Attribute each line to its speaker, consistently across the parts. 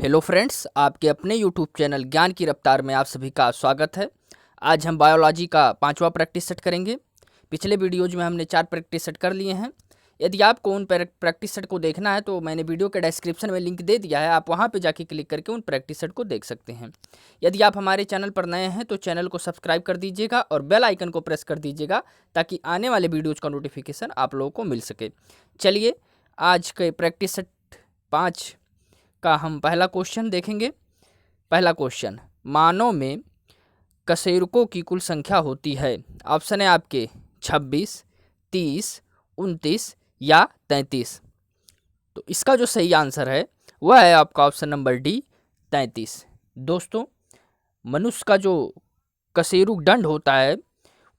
Speaker 1: Hello friends, आपके अपने YouTube channel ज्ञान की रफ्तार में आप सभी का स्वागत है। आज हम बायोलॉजी का 5वां प्रैक्टिस सेट करेंगे। पिछले वीडियोज में हमने 4 प्रैक्टिस सेट कर लिए हैं। यदि आपको उन प्रैक्टिस सेट को देखना है तो मैंने वीडियो के डिस्क्रिप्शन में लिंक दे दिया है, आप वहां पे जाके क्लिक करके उन प्रैक्टिस सेट को देख सकते हैं। यदि आप हमारे चैनल पर नए हैं तो चैनल को सब्सक्राइब कर दीजिएगा और बेल आइकन को प्रेस कर दीजिएगा ताकि आने वाले वीडियोज़ का नोटिफिकेशन आप लोगों को मिल सके। चलिए आज के प्रैक्टिस सेट 5 का हम पहला क्वेश्चन देखेंगे। पहला क्वेश्चन, मानव में कशेरुकों की कुल संख्या होती है। ऑप्शन है आपके 26, 30, 29 या 33। तो इसका जो सही आंसर है वह है आपका ऑप्शन नंबर डी, 33। दोस्तों, मनुष्य का जो कशेरुक दंड होता है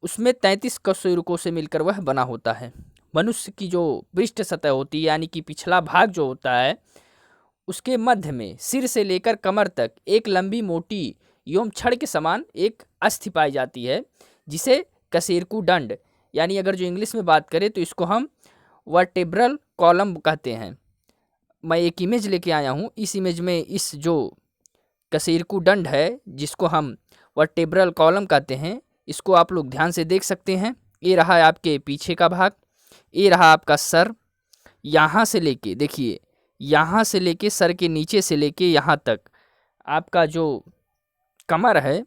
Speaker 1: उसमें 33 कशेरुकों से मिलकर वह बना होता है। मनुष्य की जो पृष्ठ सतह होती है यानी कि पिछला भाग जो होता है उसके मध्य में सिर से लेकर कमर तक एक लंबी मोटी एवं छड़ के समान एक अस्थि पाई जाती है जिसे कशेरुक दंड यानी अगर जो इंग्लिश में बात करें तो इसको हम वर्टेब्रल कॉलम कहते हैं। मैं एक इमेज लेके आया हूँ। इस इमेज में इस जो कशेरुक दंड है जिसको हम वर्टेब्रल कॉलम कहते हैं, इसको आप लोग ध्यान से देख सकते हैं। ये रहा है आपके पीछे का भाग, ये रहा आपका सर। यहाँ से लेके देखिए, यहाँ से लेके सर के नीचे से लेके यहाँ तक आपका जो कमर है,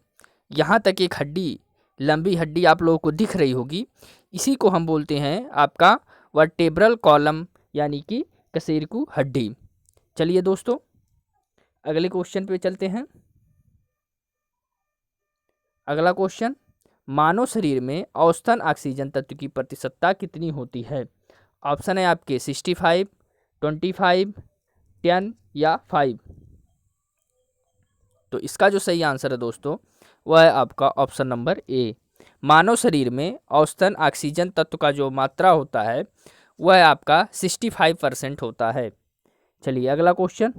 Speaker 1: यहाँ तक एक हड्डी, लंबी हड्डी आप लोगों को दिख रही होगी। इसी को हम बोलते हैं आपका वर्टेब्रल कॉलम यानी कि कशेरुक हड्डी। चलिए दोस्तों, अगले क्वेश्चन पे चलते हैं। अगला क्वेश्चन, मानव शरीर में औसतन ऑक्सीजन तत्व की प्रतिशतता कितनी होती है। ऑप्शन है आपके 65, 25, 10 या 5। तो इसका जो सही आंसर है दोस्तों वह है आपका ऑप्शन नंबर ए। मानव शरीर में औसतन ऑक्सीजन तत्व का जो मात्रा होता है वह आपका 65% होता है। चलिए अगला क्वेश्चन,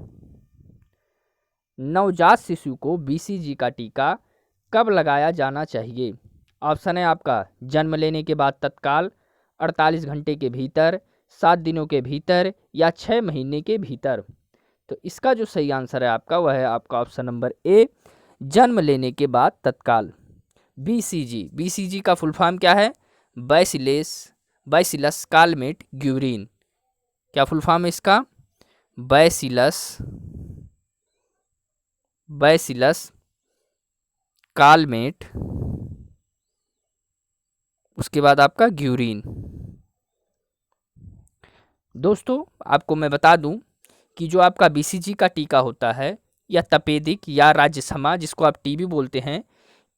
Speaker 1: नवजात शिशु को BCG का टीका कब लगाया जाना चाहिए। ऑप्शन है आपका जन्म लेने के बाद तत्काल, 48 घंटे के भीतर, 7 दिनों के भीतर या 6 महीने के भीतर। तो इसका जो सही आंसर है आपका वह है आपका ऑप्शन नंबर ए, जन्म लेने के बाद तत्काल। BCG का फुल फॉर्म क्या है? Bacillus Calmette Guérin. क्या फुल फॉर्म है इसका? बैसिलस कालमेट, उसके बाद आपका ग्यूरिन। दोस्तों आपको मैं बता दूं कि जो आपका BCG का टीका होता है या तपेदिक या राज्यसमा जिसको आप टीबी बोलते हैं,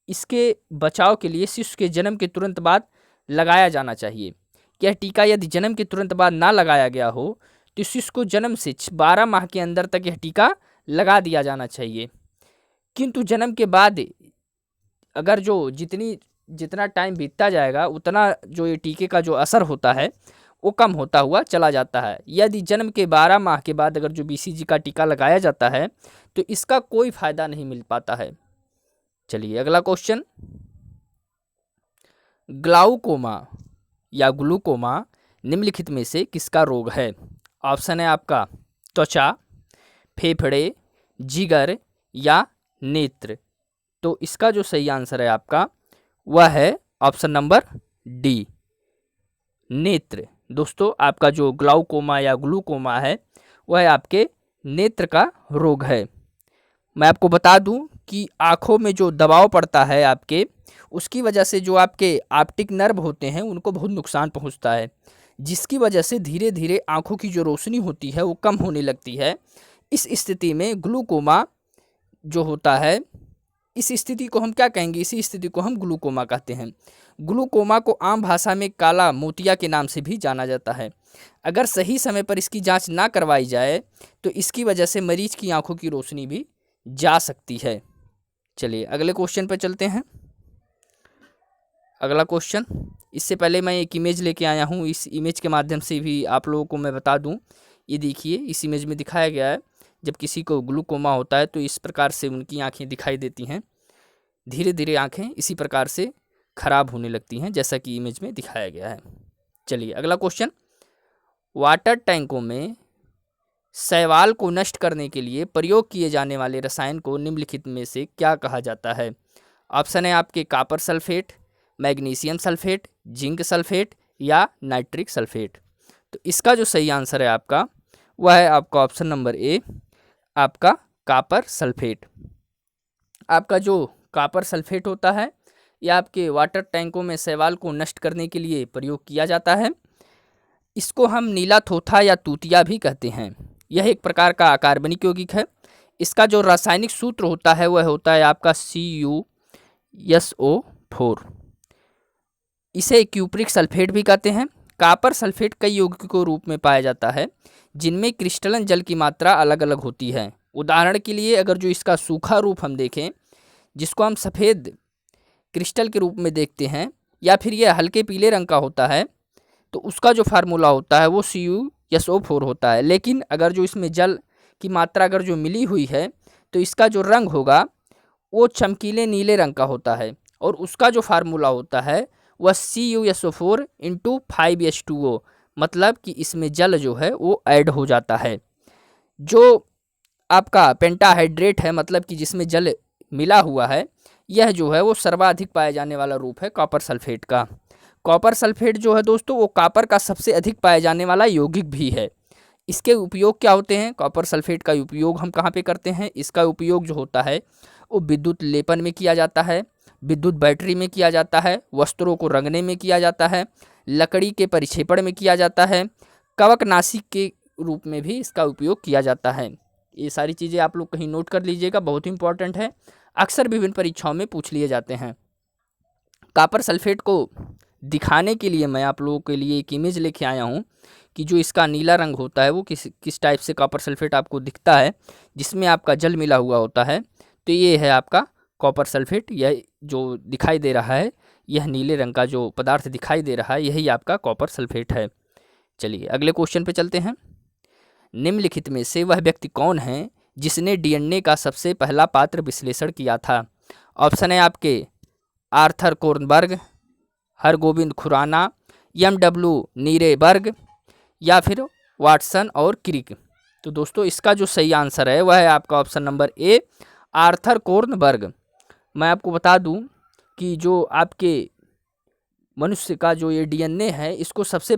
Speaker 1: इसके बचाव के लिए शिशु के जन्म के तुरंत बाद लगाया जाना चाहिए। यह टीका यदि जन्म के तुरंत बाद ना लगाया गया हो तो शिशु को जन्म से 12 माह के अंदर तक यह टीका लगा दिया जाना चाहिए। किंतु जन्म के बाद अगर जो जितना टाइम बीतता जाएगा उतना जो ये टीके का जो असर होता है वो कम होता हुआ चला जाता है। यदि जन्म के 12 माह के बाद अगर जो BCG का टीका लगाया जाता है तो इसका कोई फायदा नहीं मिल पाता है। चलिए अगला क्वेश्चन, ग्लाउकोमा या ग्लूकोमा निम्नलिखित में से किसका रोग है। ऑप्शन है आपका त्वचा, फेफड़े, जिगर या नेत्र। तो इसका जो सही आंसर है आपका वह है ऑप्शन नंबर डी, नेत्र। दोस्तों आपका जो ग्लाउकोमा या ग्लूकोमा है वह आपके नेत्र का रोग है। मैं आपको बता दूं कि आँखों में जो दबाव पड़ता है आपके, उसकी वजह से जो आपके ऑप्टिक नर्व होते हैं उनको बहुत नुकसान पहुंचता है, जिसकी वजह से धीरे धीरे आँखों की जो रोशनी होती है वो कम होने लगती है। इस स्थिति में ग्लूकोमा जो होता है, इस स्थिति को हम क्या कहेंगे? इसी स्थिति को हम ग्लूकोमा कहते हैं। ग्लूकोमा को आम भाषा में काला मोतिया के नाम से भी जाना जाता है। अगर सही समय पर इसकी जांच ना करवाई जाए तो इसकी वजह से मरीज की आंखों की रोशनी भी जा सकती है। चलिए अगले क्वेश्चन पर चलते हैं। अगला क्वेश्चन, इससे पहले मैं एक इमेज लेके आया हूँ। इस इमेज के माध्यम से भी आप लोगों को मैं बता दूँ। ये देखिए, इस इमेज में दिखाया गया है जब किसी को ग्लूकोमा होता है तो इस प्रकार से उनकी आंखें दिखाई देती हैं। धीरे धीरे आंखें इसी प्रकार से खराब होने लगती हैं जैसा कि इमेज में दिखाया गया है। चलिए अगला क्वेश्चन, वाटर टैंकों में शैवाल को नष्ट करने के लिए प्रयोग किए जाने वाले रसायन को निम्नलिखित में से क्या कहा जाता है? ऑप्शन है आपके copper sulphate, magnesium sulphate, zinc sulphate या नाइट्रिक सल्फेट। तो इसका जो सही आंसर है आपका वह है आपका ऑप्शन नंबर ए, आपका कॉपर सल्फेट। आपका जो कॉपर सल्फेट होता है यह आपके वाटर टैंकों में शैवाल को नष्ट करने के लिए प्रयोग किया जाता है। इसको हम नीला थोथा या तूतिया भी कहते हैं। यह एक प्रकार का अकार्बनिक यौगिक है। इसका जो रासायनिक सूत्र होता है वह होता है आपका CuSO4। इसे क्यूप्रिक सल्फेट भी कहते हैं। कॉपर सल्फेट कई यौगिकों के रूप में पाया जाता है जिनमें क्रिस्टलन जल की मात्रा अलग अलग होती है। उदाहरण के लिए अगर जो इसका सूखा रूप हम देखें, जिसको हम सफ़ेद क्रिस्टल के रूप में देखते हैं, या फिर यह हल्के पीले रंग का होता है, तो उसका जो फार्मूला होता है वो CuSO4 होता है। लेकिन अगर जो इसमें जल की मात्रा अगर जो मिली हुई है तो इसका जो रंग होगा वो चमकीले नीले रंग का होता है और उसका जो फार्मूला होता है वह CuSO4 × 5H2O, मतलब कि इसमें जल जो है वो ऐड हो जाता है। जो आपका पेंटाहाइड्रेट है, मतलब कि जिसमें जल मिला हुआ है, यह जो है वो सर्वाधिक पाया जाने वाला रूप है कॉपर सल्फेट का। कॉपर सल्फेट जो है दोस्तों वो कॉपर का सबसे अधिक पाया जाने वाला यौगिक भी है। इसके उपयोग क्या होते हैं? कॉपर सल्फेट का उपयोग हम कहाँ पे करते हैं? इसका उपयोग जो होता है वो विद्युत लेपन में किया जाता है, विद्युत बैटरी में किया जाता है, वस्त्रों को रंगने में किया जाता है, लकड़ी के परिक्षेपण में किया जाता है, कवकनाशी के रूप में भी इसका उपयोग किया जाता है। ये सारी चीज़ें आप लोग कहीं नोट कर लीजिएगा, बहुत इंपॉर्टेंट है, अक्सर विभिन्न परीक्षाओं में पूछ लिए जाते हैं। कॉपर सल्फेट को दिखाने के लिए मैं आप लोगों के लिए एक इमेज लेके आया हूँ कि जो इसका नीला रंग होता है वो किस टाइप से कॉपर सल्फेट आपको दिखता है, जिसमें आपका जल मिला हुआ होता है। तो ये है आपका कॉपर सल्फेट। यह जो दिखाई दे रहा है, यह नीले रंग का जो पदार्थ दिखाई दे रहा है, यही आपका कॉपर सल्फेट है। चलिए अगले क्वेश्चन पे चलते हैं। निम्नलिखित में से वह व्यक्ति कौन है जिसने DNA का सबसे पहला पात्र विश्लेषण किया था? ऑप्शन है आपके Arthur Kornberg, Hargobind Khorana, MW Nirenberg या फिर वाटसन और क्रिक। तो दोस्तों इसका जो सही आंसर है वह है आपका ऑप्शन नंबर ए, आर्थर कोर्नबर्ग। मैं आपको बता दूं कि जो आपके मनुष्य का जो ये DNA है, इसको सबसे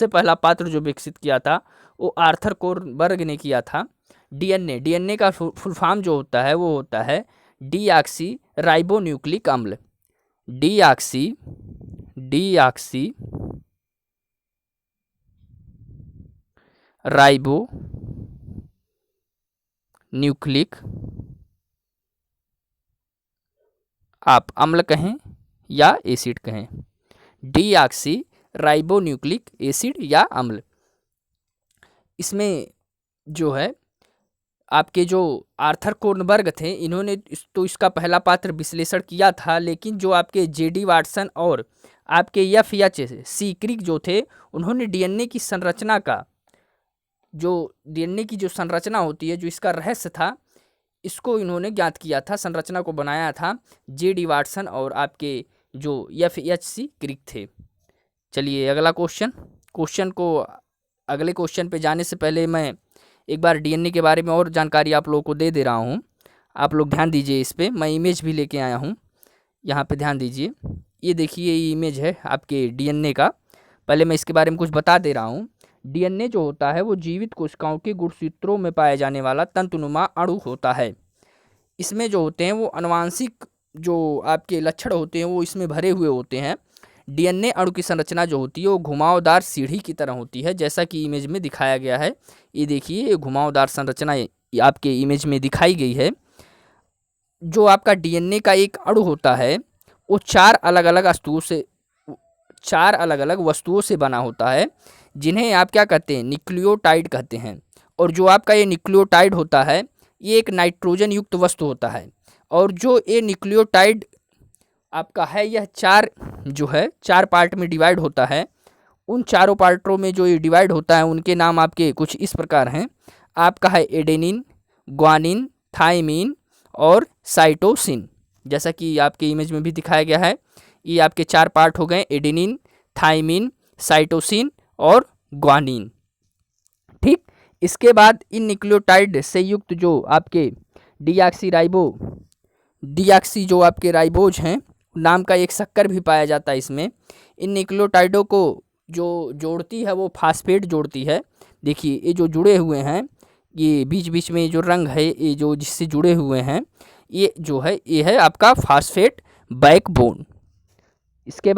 Speaker 1: पहला पात्र जो विकसित किया था वो आर्थर कोर्नबर्ग ने किया था। DNA का फुल फॉर्म जो होता है वो होता है डीऑक्सी राइबोन्यूक्लिक अम्ल। डीऑक्सी राइबो न्यूक्लिक, आप अम्ल कहें या एसिड कहें, डीऑक्सी राइबोन्यूक्लिक एसिड या अम्ल। इसमें जो है आपके जो आर्थर कोर्नबर्ग थे, इन्होंने तो इसका पहला पात्र विश्लेषण किया था, लेकिन जो आपके JD वाटसन और आपके FHC क्रिक जो थे, उन्होंने DNA की संरचना का DNA की जो संरचना होती है, जो इसका रहस्य था, इसको इन्होंने ज्ञात किया था, संरचना को बनाया था JD वाटसन और आपके जो FHC क्रिक थे। चलिए अगला क्वेश्चन को अगले क्वेश्चन पे जाने से पहले मैं एक बार DNA के बारे में और जानकारी आप लोगों को दे रहा हूँ। आप लोग ध्यान दीजिए इस पर, मैं इमेज भी लेके आया हूँ, यहाँ पे ध्यान दीजिए। ये देखिए ये इमेज है आपके DNA का। पहले मैं इसके बारे में कुछ बता दे रहा हूँ। DNA जो होता है वो जीवित कोशिकाओं के गुणसूत्रों में पाए जाने वाला तंतुनुमा अणु होता है। इसमें जो होते हैं वो आनुवांशिक जो आपके लक्षण होते हैं वो इसमें भरे हुए होते हैं। DNA अणु की संरचना जो होती है वो घुमावदार सीढ़ी की तरह होती है, जैसा कि इमेज में दिखाया गया है। ये देखिए ये घुमावदार संरचना आपके इमेज में दिखाई गई है। जो आपका DNA का एक अणु होता है वो चार अलग अलग वस्तुओं से बना होता है, जिन्हें आप क्या कहते हैं? न्यूक्लियोटाइड कहते हैं। और जो आपका ये न्यूक्लियोटाइड होता है ये एक नाइट्रोजन युक्त वस्तु होता है। और जो ये न्यूक्लियोटाइड आपका है यह चार पार्ट में डिवाइड होता है। उन चारों पार्टों में जो ये डिवाइड होता है उनके नाम आपके कुछ इस प्रकार हैं। आपका है एडेनिन, ग्वानिन, थाइमिन और साइटोसिन। जैसा कि आपके इमेज में भी दिखाया गया है, ये आपके चार पार्ट हो गए, एडेनिन, थाइमिन, साइटोसिन और ग्वानिन। ठीक, इसके बाद इन न्यूक्लियोटाइड से युक्त जो आपके डीऑक्सी जो आपके राइबोज हैं नाम का एक शक्कर भी पाया जाता है इसमें। इन न्यूक्लियोटाइडों को जो जोड़ती है वो फास्फेट जोड़ती है। देखिए ये जो जुड़े हुए हैं, ये बीच बीच में जो रंग है ये जो जिससे जुड़े हुए हैं ये जो है ये है आपका फास्फेट बैकबोन। इसके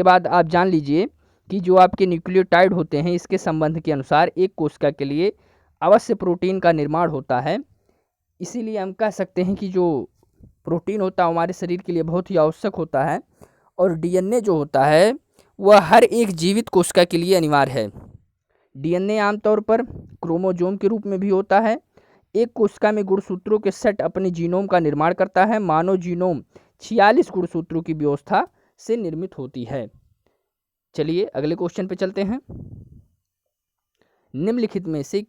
Speaker 1: बाद आप जान लीजिए कि जो आपके न्यूक्लियोटाइड होते हैं इसके संबंध के अनुसार एक कोशिका के लिए अवश्य प्रोटीन का निर्माण होता है। इसीलिए हम कह सकते हैं कि जो प्रोटीन होता है हमारे शरीर के लिए बहुत ही आवश्यक होता है। और डीएनए जो होता है वह हर एक जीवित कोशिका के लिए अनिवार्य है। डीएनए आमतौर पर क्रोमोसोम के रूप में भी होता है। एक कोशिका में गुणसूत्रों के सेट अपने जीनोम का निर्माण करता है। मानव जीनोम 46 गुणसूत्रों की व्यवस्था से निर्मित होती है। चलिए अगले क्वेश्चन पे चलते हैं। निम्नलिखित में से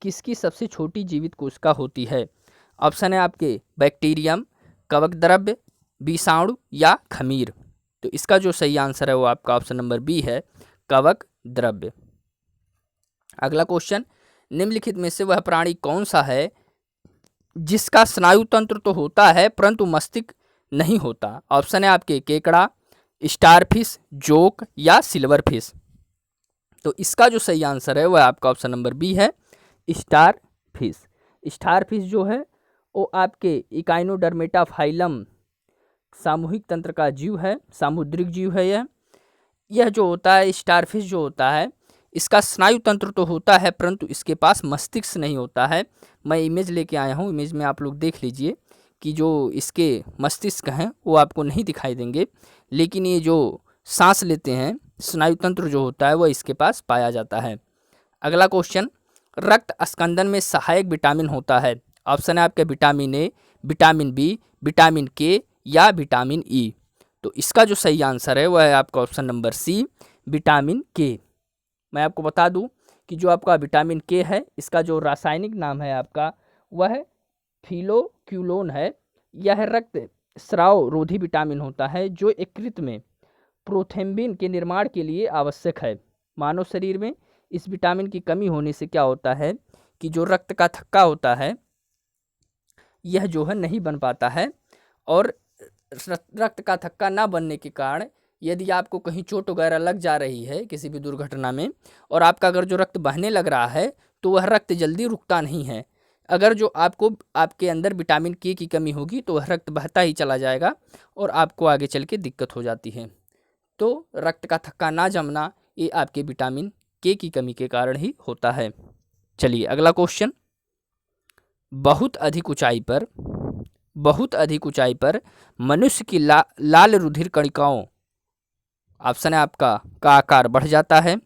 Speaker 1: किसकी सबसे छोटी जीवित कोशिका होती है? ऑप्शन है आपके बैक्टीरियम, कवक द्रव्य, विषाणु या खमीर। तो इसका जो सही आंसर है वो आपका ऑप्शन नंबर बी है, कवक द्रव्य। अगला क्वेश्चन, निम्नलिखित में से वह प्राणी कौन सा है जिसका स्नायु तंत्र तो होता है परंतु मस्तिष्क नहीं होता? ऑप्शन है आपके केकड़ा, स्टारफिश, जोक या सिल्वर फिश। तो इसका जो सही आंसर है वह आपका ऑप्शन नंबर बी है, स्टारफिश। स्टारफिश जो है वो आपके इकाइनोडर्मेटा फाइलम सामूहिक तंत्र का जीव है, सामुद्रिक जीव है। यह जो होता है स्टारफिश जो होता है इसका स्नायु तंत्र तो होता है परंतु इसके पास मस्तिष्क नहीं होता है। मैं इमेज लेके आया हूँ, इमेज में आप लोग देख लीजिए कि जो इसके मस्तिष्क हैं वो आपको नहीं दिखाई देंगे, लेकिन ये जो सांस लेते हैं स्नायु तंत्र जो होता है वह इसके पास पाया जाता है। अगला क्वेश्चन, रक्त स्कंदन में सहायक विटामिन होता है। ऑप्शन है आपके vitamin A, vitamin B, vitamin K या विटामिन ई। तो इसका जो सही आंसर है वह है आपका ऑप्शन नंबर सी, विटामिन के। मैं आपको बता दूं कि जो आपका विटामिन के है इसका जो रासायनिक नाम है आपका वह फिलोक्यूलोन है। यह रक्त स्राव रोधी विटामिन होता है जो यकृत में प्रोथ्रोम्बिन के निर्माण के लिए आवश्यक है। मानव शरीर में इस विटामिन की कमी होने से क्या होता है कि जो रक्त का थक्का होता है यह जो है नहीं बन पाता है। और रक्त का थक्का ना बनने के कारण यदि आपको कहीं चोट वगैरह लग जा रही है किसी भी दुर्घटना में और आपका अगर जो रक्त बहने लग रहा है तो वह रक्त जल्दी रुकता नहीं है। अगर जो आपके अंदर विटामिन के की कमी होगी तो वह रक्त बहता ही चला जाएगा और आपको आगे चल के दिक्कत हो जाती है। तो रक्त का थक्का ना जमना ये आपके विटामिन के की कमी के कारण ही होता है। चलिए अगला क्वेश्चन, बहुत अधिक ऊंचाई पर मनुष्य की लाल रुधिर कणिकाओं, ऑप्शन है आपका का आकार बढ़ जाता है,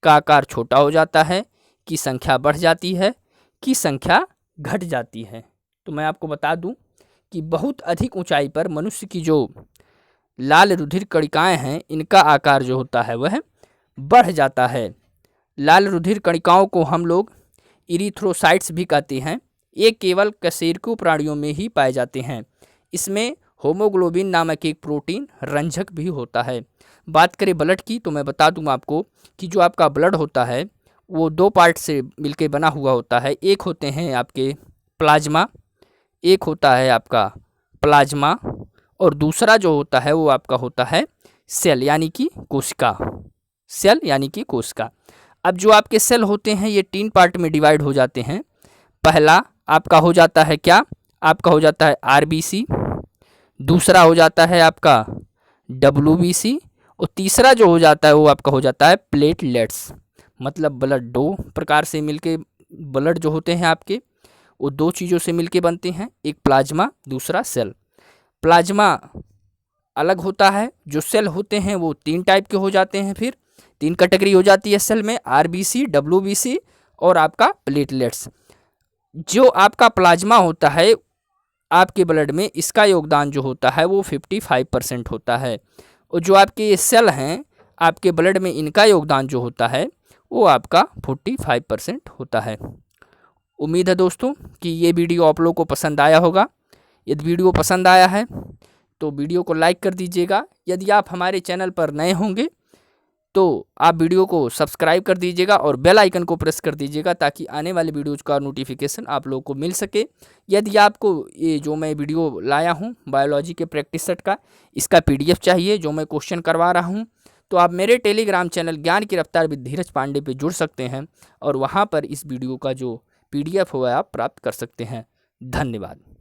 Speaker 1: का आकार छोटा हो जाता है, की संख्या बढ़ जाती है, की संख्या घट जाती है। तो मैं आपको बता दूं कि बहुत अधिक ऊंचाई पर मनुष्य की जो लाल रुधिर कणिकाएं हैं इनका आकार जो होता है वह बढ़ जाता है। लाल रुधिर कणिकाओं को हम लोग इरिथ्रोसाइट्स भी कहते हैं। ये केवल कशेरुकी प्राणियों में ही पाए जाते हैं। इसमें होमोग्लोबिन नामक एक प्रोटीन रंजक भी होता है। बात करें ब्लड की तो मैं बता दूं आपको कि जो आपका ब्लड होता है वो दो पार्ट से मिलकर बना हुआ होता है। एक होते हैं आपके प्लाज्मा, और दूसरा जो होता है वो आपका होता है सेल यानी कि कोशिका। अब जो आपके सेल होते हैं ये 3 पार्ट में डिवाइड हो जाते हैं। पहला आपका हो जाता है क्या, आपका हो जाता है आरबीसी, दूसरा हो जाता है आपका डब्ल्यूबीसी और तीसरा जो हो जाता है वो आपका हो जाता है प्लेटलेट्स। मतलब ब्लड 2 प्रकार से मिलके ब्लड जो होते हैं आपके वो 2 चीज़ों से मिलके बनते हैं, एक प्लाज्मा दूसरा सेल। प्लाज्मा अलग होता है, जो सेल होते हैं वो 3 टाइप के हो जाते हैं। फिर 3 कैटेगरी हो जाती है सेल में, आरबीसी, डब्ल्यूबीसी और आपका प्लेटलेट्स। जो आपका प्लाज्मा होता है आपके ब्लड में इसका योगदान जो होता है वो 55% होता है और जो आपके ये सेल हैं आपके ब्लड में इनका योगदान जो होता है वो आपका 45% होता है। उम्मीद है दोस्तों कि ये वीडियो आप लोगों को पसंद आया होगा। यदि वीडियो पसंद आया है तो वीडियो को लाइक कर दीजिएगा। यदि आप हमारे चैनल पर नए होंगे तो आप वीडियो को सब्सक्राइब कर दीजिएगा और बेल आइकन को प्रेस कर दीजिएगा ताकि आने वाले वीडियोज़ का नोटिफिकेशन आप लोगों को मिल सके। यदि आपको ये जो मैं वीडियो लाया हूँ बायोलॉजी के प्रैक्टिस सेट का, इसका PDF चाहिए जो मैं क्वेश्चन करवा रहा हूँ, तो आप मेरे टेलीग्राम चैनल ज्ञान की रफ्तार विद धीरज पांडे पे जुड़ सकते हैं और वहाँ पर इस वीडियो का जो PDF हुआ आप प्राप्त कर सकते हैं। धन्यवाद।